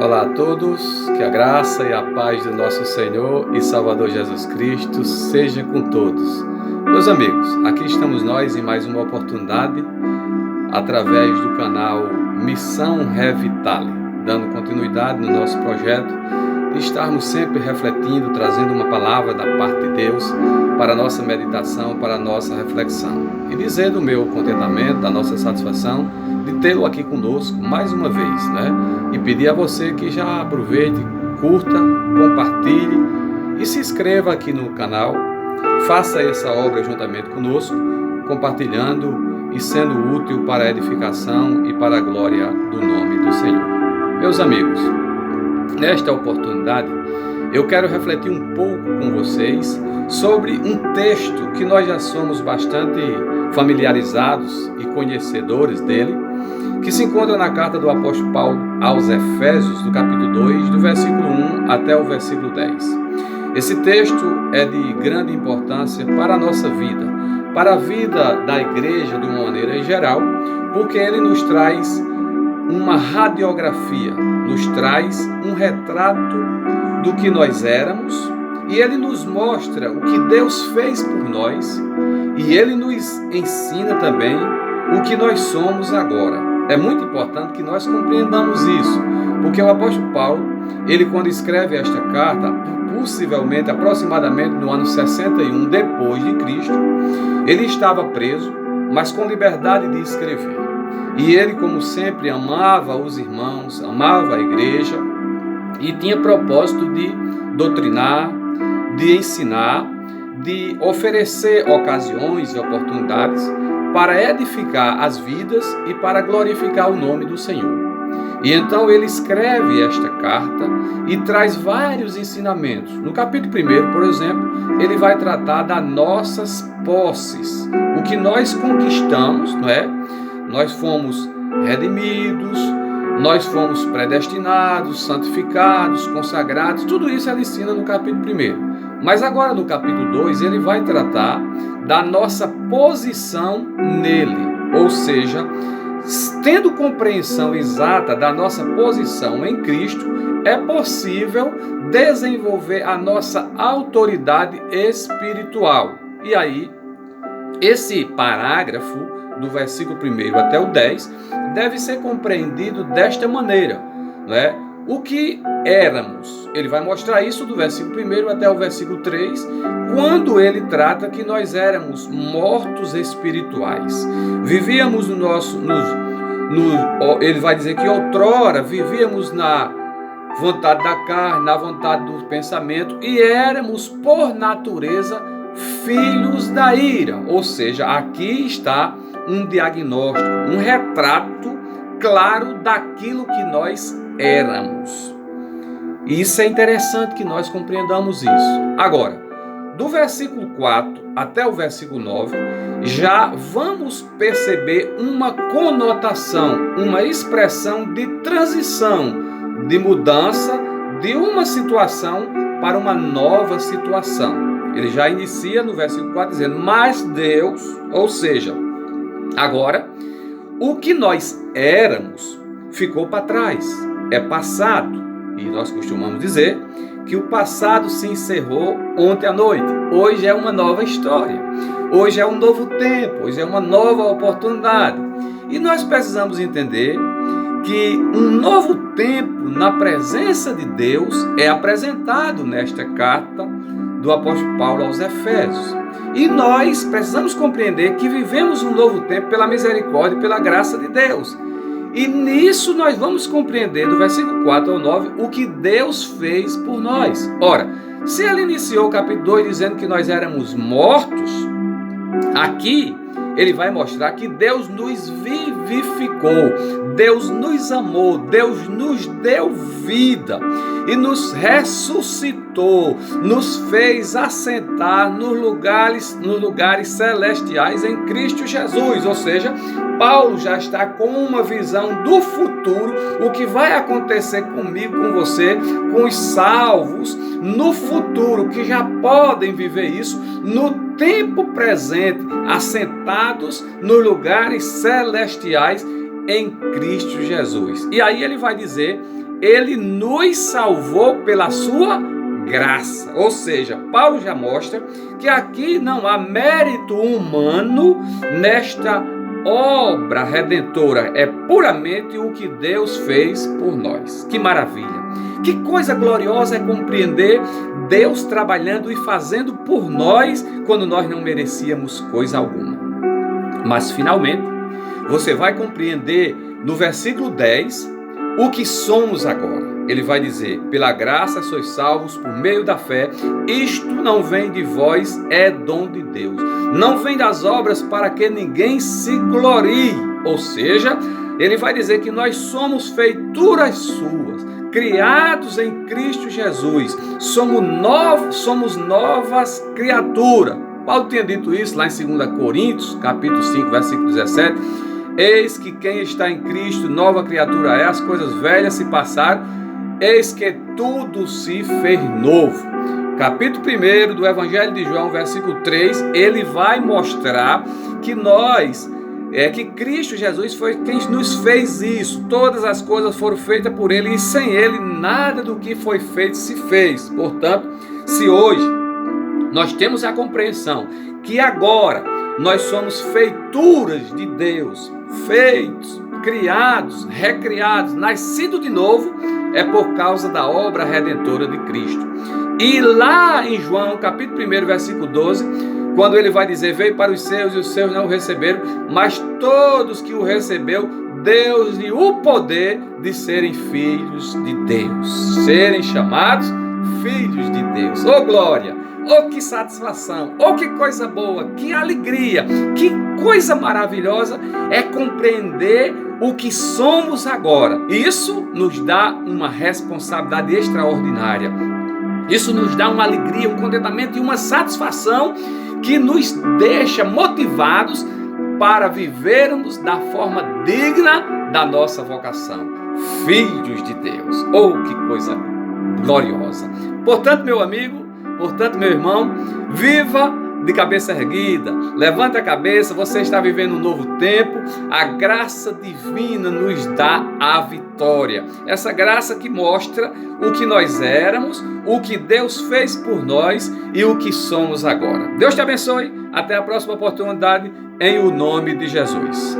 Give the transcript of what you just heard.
Olá a todos, que a graça e a paz do nosso Senhor e Salvador Jesus Cristo seja com todos. Meus amigos, aqui estamos nós em mais uma oportunidade, através do canal Missão Revitale, dando continuidade no nosso projeto de estarmos sempre refletindo, trazendo uma palavra da parte de Deus para a nossa meditação, para a nossa reflexão. E dizendo o meu contentamento, da nossa satisfação de tê-lo aqui conosco mais uma vez, né? E pedir a você que já aproveite, curta, compartilhe e se inscreva aqui no canal, faça essa obra juntamente conosco, compartilhando e sendo útil para a edificação e para a glória do nome do Senhor. Meus amigos, nesta oportunidade, eu quero refletir um pouco com vocês sobre um texto que nós já somos bastante familiarizados e conhecedores dele, que se encontra na carta do apóstolo Paulo aos Efésios, do capítulo 2, do versículo 1 até o versículo 10. Esse texto é de grande importância para a nossa vida, para a vida da igreja de uma maneira geral, porque ele nos traz uma radiografia, nos traz um retrato do que nós éramos, e ele nos mostra o que Deus fez por nós, e ele nos ensina também o que nós somos agora. É muito importante que nós compreendamos isso, porque o apóstolo Paulo, ele quando escreve esta carta, possivelmente, aproximadamente no ano 61 depois de Cristo, ele estava preso, mas com liberdade de escrever. E ele, como sempre, amava os irmãos, amava a igreja e tinha propósito de doutrinar, de ensinar, de oferecer ocasiões e oportunidades para edificar as vidas e para glorificar o nome do Senhor. E então ele escreve esta carta e traz vários ensinamentos. No capítulo 1, por exemplo, ele vai tratar das nossas posses, o que nós conquistamos, não é? Nós fomos redimidos, nós fomos predestinados, santificados, consagrados, tudo isso ele ensina no capítulo 1. Mas agora no capítulo 2 ele vai tratar da nossa posição nele, ou seja, tendo compreensão exata da nossa posição em Cristo, é possível desenvolver a nossa autoridade espiritual. E aí, esse parágrafo, do versículo 1 até o 10, deve ser compreendido desta maneira, não é? O que éramos, ele vai mostrar isso do versículo 1 até o versículo 3, quando ele trata que nós éramos mortos espirituais. Vivíamos ele vai dizer que outrora vivíamos na vontade da carne, na vontade do pensamento, e éramos por natureza filhos da ira. Ou seja, aqui está um diagnóstico, um retrato claro daquilo que nós éramos. E isso é interessante que nós compreendamos isso. Agora, do versículo 4 até o versículo 9, já vamos perceber uma conotação, uma expressão de transição, de mudança de uma situação para uma nova situação. Ele já inicia no versículo 4 dizendo, mas Deus, ou seja, agora, o que nós éramos ficou para trás, é passado. E nós costumamos dizer que o passado se encerrou ontem à noite. Hoje é uma nova história. Hoje é um novo tempo. Hoje é uma nova oportunidade. E nós precisamos entender que um novo tempo na presença de Deus é apresentado nesta carta do apóstolo Paulo aos Efésios. E nós precisamos compreender que vivemos um novo tempo pela misericórdia e pela graça de Deus. E nisso nós vamos compreender, do versículo 4 ao 9, o que Deus fez por nós. Ora, se ele iniciou o capítulo 2 dizendo que nós éramos mortos, aqui ele vai mostrar que Deus nos vivificou, Deus nos amou, Deus nos deu vida e nos ressuscitou, nos fez assentar nos lugares celestiais em Cristo Jesus. Ou seja, Paulo já está com uma visão do futuro, o que vai acontecer comigo, com você, com os salvos no futuro, que já podem viver isso no tempo presente, assentados nos lugares celestiais em Cristo Jesus. E aí ele vai dizer Ele nos salvou pela sua graça. Ou seja, Paulo já mostra que aqui não há mérito humano nesta obra redentora, é puramente o que Deus fez por nós. Que maravilha! Que coisa gloriosa é compreender Deus trabalhando e fazendo por nós quando nós não merecíamos coisa alguma. Mas finalmente, você vai compreender no versículo 10 o que somos agora. Ele vai dizer: pela graça sois salvos por meio da fé, isto não vem de vós, é dom de Deus. Não vem das obras para que ninguém se glorie. Ou seja, ele vai dizer que nós somos feituras suas, criados em Cristo Jesus. Somos novas criaturas. Paulo tinha dito isso lá em 2 Coríntios, capítulo 5, versículo 17. Eis que quem está em Cristo, nova criatura é, as coisas velhas se passaram, eis que tudo se fez novo. Capítulo 1 do Evangelho de João, versículo 3, ele vai mostrar que que Cristo Jesus foi quem nos fez isso. Todas as coisas foram feitas por ele e sem ele nada do que foi feito se fez. Portanto, se hoje nós temos a compreensão que agora nós somos feituras de Deus, feitos, criados, recriados, nascidos de novo, é por causa da obra redentora de Cristo. E lá em João, capítulo 1, versículo 12, quando ele vai dizer: veio para os seus e os seus não o receberam, mas todos que o recebeu, deu-lhe o poder de serem filhos de Deus, serem chamados filhos de Deus. Oh glória! Oh, que satisfação, oh, que coisa boa, que alegria, que coisa maravilhosa é compreender o que somos agora. Isso nos dá uma responsabilidade extraordinária. Isso nos dá uma alegria, um contentamento e uma satisfação que nos deixa motivados para vivermos da forma digna da nossa vocação. Filhos de Deus. Oh, que coisa gloriosa. Portanto, meu amigo, portanto, meu irmão, viva de cabeça erguida, levante a cabeça, você está vivendo um novo tempo, a graça divina nos dá a vitória, essa graça que mostra o que nós éramos, o que Deus fez por nós e o que somos agora. Deus te abençoe, até a próxima oportunidade, em o nome de Jesus.